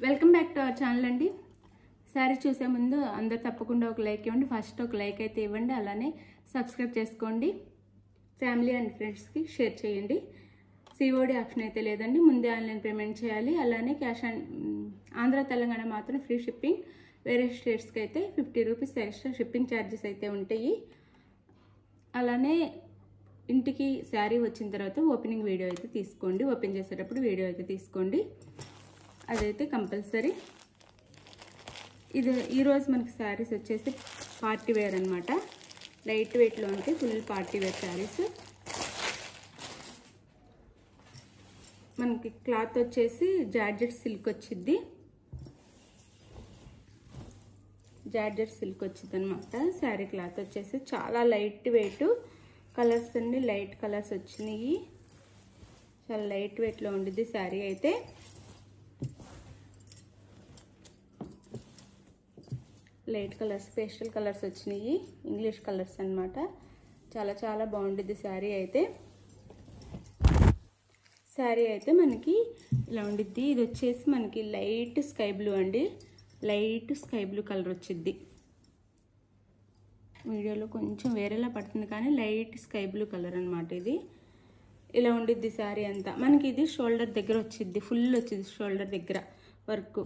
Welcome back to our channel అండి. Sorry చూసే ముందు అందరు తప్పకుండా ఒక లైక్ ఇవ్వండి. ఫస్ట్ ఒక లైక్ అయితే ఇవ్వండి, అలానే సబ్స్క్రైబ్ చేసుకోండి. ఫ్యామిలీ అండ్ ఫ్రెండ్స్కి షేర్ చేయండి. సిఓడి ఆప్షన్ అయితే లేదండి, ముందే ఆన్లైన్ పేమెంట్ చేయాలి. అలానే క్యాష్ అండ్ ఆంధ్ర తెలంగాణ మాత్రం ఫ్రీ షిప్పింగ్. వేరే స్టేట్స్కి అయితే 50 రూపీస్ ఎక్స్ట్రా షిప్పింగ్ ఛార్జెస్ అయితే ఉంటాయి. అలానే ఇంటికి శారీ వచ్చిన తర్వాత ఓపెనింగ్ వీడియో అయితే తీసుకోండి. ఓపెన్ చేసేటప్పుడు వీడియో అయితే తీసుకోండి, అదైతే కంపల్సరీ. ఇది ఈరోజు మనకి శారీస్ వచ్చేసి పార్టీ వేర్ అనమాట. లైట్ వెయిట్లో ఉంటే ఫుల్ పార్టీ వేర్ శారీస్. మనకి క్లాత్ వచ్చేసి జార్జెట్ సిల్క్ వచ్చింది. జార్జెట్ సిల్క్ వచ్చింది అనమాట. శారీ క్లాత్ వచ్చేసి చాలా లైట్ వెయిట్. కలర్స్ అన్ని లైట్ కలర్స్ వచ్చినాయి. చాలా లైట్ వెయిట్లో ఉండిద్ది శారీ అయితే. లైట్ కలర్స్, పేస్టల్ కలర్స్ వచ్చినాయి, ఇంగ్లీష్ కలర్స్ అన్నమాట. చాలా చాలా బాగుండిద్ది శారీ అయితే. శారీ అయితే మనకి ఇలా ఉండిద్ది. ఇది వచ్చేసి మనకి లైట్ స్కై బ్లూ అండి. లైట్ స్కై బ్లూ కలర్ వచ్చిద్ది. వీడియోలో కొంచెం వేరేలా పడుతుంది కానీ లైట్ స్కై బ్లూ కలర్ అనమాట. ఇది ఇలా ఉండిద్ది శారీ అంతా. మనకి ఇది షోల్డర్ దగ్గర వచ్చిద్ది, ఫుల్ వచ్చింది షోల్డర్ దగ్గర వర్క్.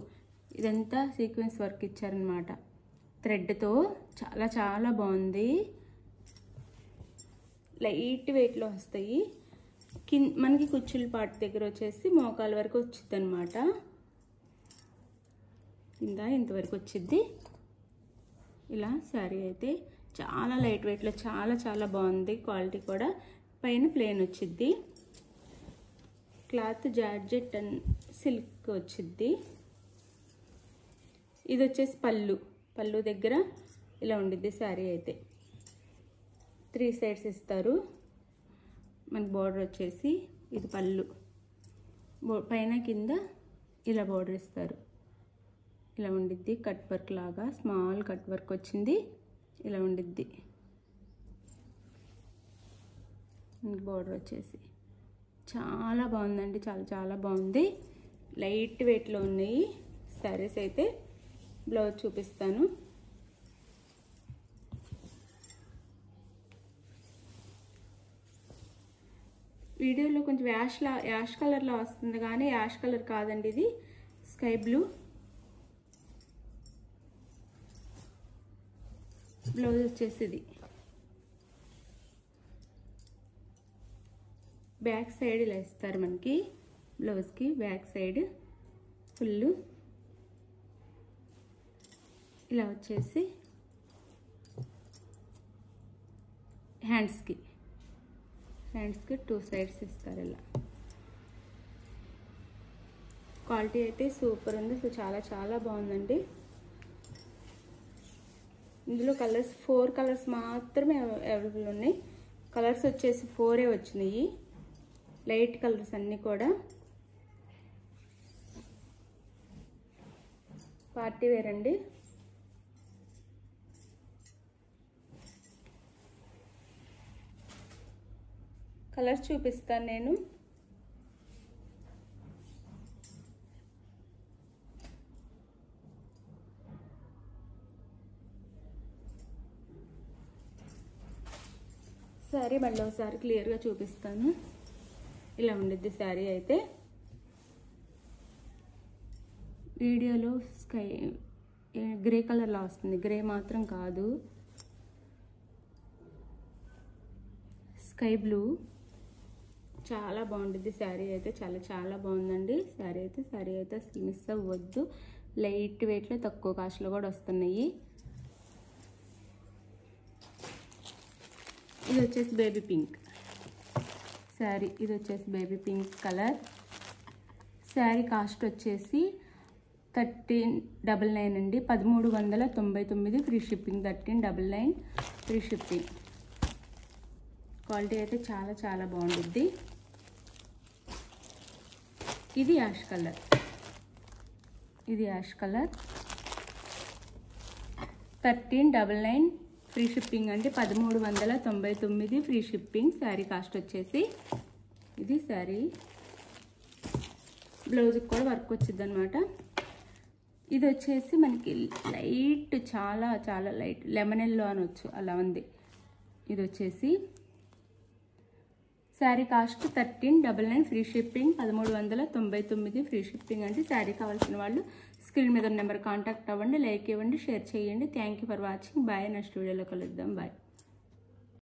ఇదంతా సీక్వెన్స్ వర్క్ ఇచ్చారనమాట థ్రెడ్తో. చాలా చాలా బాగుంది. లైట్ వెయిట్లో వస్తాయి. మనకి కుచ్చుల పార్ట్ దగ్గర వచ్చేసి మోకాల వరకు వచ్చింది అనమాట. కింద ఇంతవరకు వచ్చింది. ఇలా శారీ అయితే చాలా లైట్ వెయిట్లో చాలా చాలా బాగుంది. క్వాలిటీ కూడా. పైన ప్లెయిన్ వచ్చింది. క్లాత్ జార్జెట్ అండ్ సిల్క్ వచ్చింది. ఇది వచ్చేసి పళ్ళు దగ్గర ఇలా ఉండిద్ది శారీ అయితే. 3 సైడ్స్ ఇస్తారు. మనకి బోర్డర్ వచ్చేసి ఇది పళ్ళు, పైన కింద ఇలా బోర్డర్ ఇస్తారు. ఇలా ఉండిద్ది. కట్ వర్క్ లాగా స్మాల్ కట్ వర్క్ వచ్చింది. ఇలా ఉండిద్ది బోర్డర్ వచ్చేసి. చాలా బాగుందండి, చాలా చాలా బాగుంది. లైట్ వెయిట్లో ఉన్నాయి శారీస్ అయితే. బ్లౌజ్ చూపిస్తాను. వీడియోలో కొంచెం యాష్ కలర్లో వస్తుంది కానీ యాష్ కలర్ కాదండి, ఇది స్కై బ్లూ. బ్లౌజ్ వచ్చేసి ఇది బ్యాక్ సైడ్ ఇలా ఇస్తారు మనకి. బ్లౌజ్కి బ్యాక్ సైడ్ ఫుల్ ఇలా వచ్చేసి హ్యాండ్స్కి 2 సైడ్స్ ఇస్తారు ఇలా. క్వాలిటీ అయితే సూపర్ ఉంది. సో చాలా చాలా బాగుందండి. ఇందులో కలర్స్ 4 కలర్స్ మాత్రమే అవైలబుల్ ఉన్నాయి. కలర్స్ వచ్చేసి 4 వచ్చినాయి. లైట్ కలర్స్ అన్నీ కూడా. పార్టీ వేర్ అండి. కలర్స్ చూపిస్తాను నేను. శారీ మళ్ళీ ఒకసారి క్లియర్గా చూపిస్తాను. ఇలా ఉండిద్ది శారీ అయితే. వీడియోలో గ్రే కలర్లో వస్తుంది, గ్రే మాత్రం కాదు, స్కై బ్లూ. చాలా బాగుంటుంది శారీ అయితే. చాలా చాలా బాగుందండి శారీ అయితే అసలు మిస్ అవ్వద్దు. లైట్ వెయిట్లో తక్కువ కాస్ట్లో కూడా వస్తున్నాయి. ఇది వచ్చేసి బేబీ పింక్ శారీ. ఇది వచ్చేసి baby pink colour. Sari cost వచ్చేసి 1399 అండి. 1399 free shipping. 1399 free shipping. Quality అయితే చాలా చాలా బాగుంటుంది. ఇది యాష్ కలర్. 1399 ఫ్రీ షిప్పింగ్ అండి. 1399 ఫ్రీ షిప్పింగ్. శారీ కాస్ట్ వచ్చేసి ఇది. శారీ బ్లౌజ్కి కూడా వర్క్ వచ్చింది అనమాట. ఇది వచ్చేసి మనకి లైట్, చాలా చాలా లైట్ లెమన్ ఎల్లో అనొచ్చు, అలా ఉంది. ఇది వచ్చేసి sari cost 1399, free shipping 1399 free shipping అండి. శారీ కావాల్సిన వాళ్ళు స్క్రీన్ మీద ఉన్న నెంబర్ కాంటాక్ట్ అవ్వండి, లైక్ ఇవ్వండి, షేర్ చేయండి. Thank you for watching. Bye. Next వీడియోలో కలుద్దాం. బాయ్.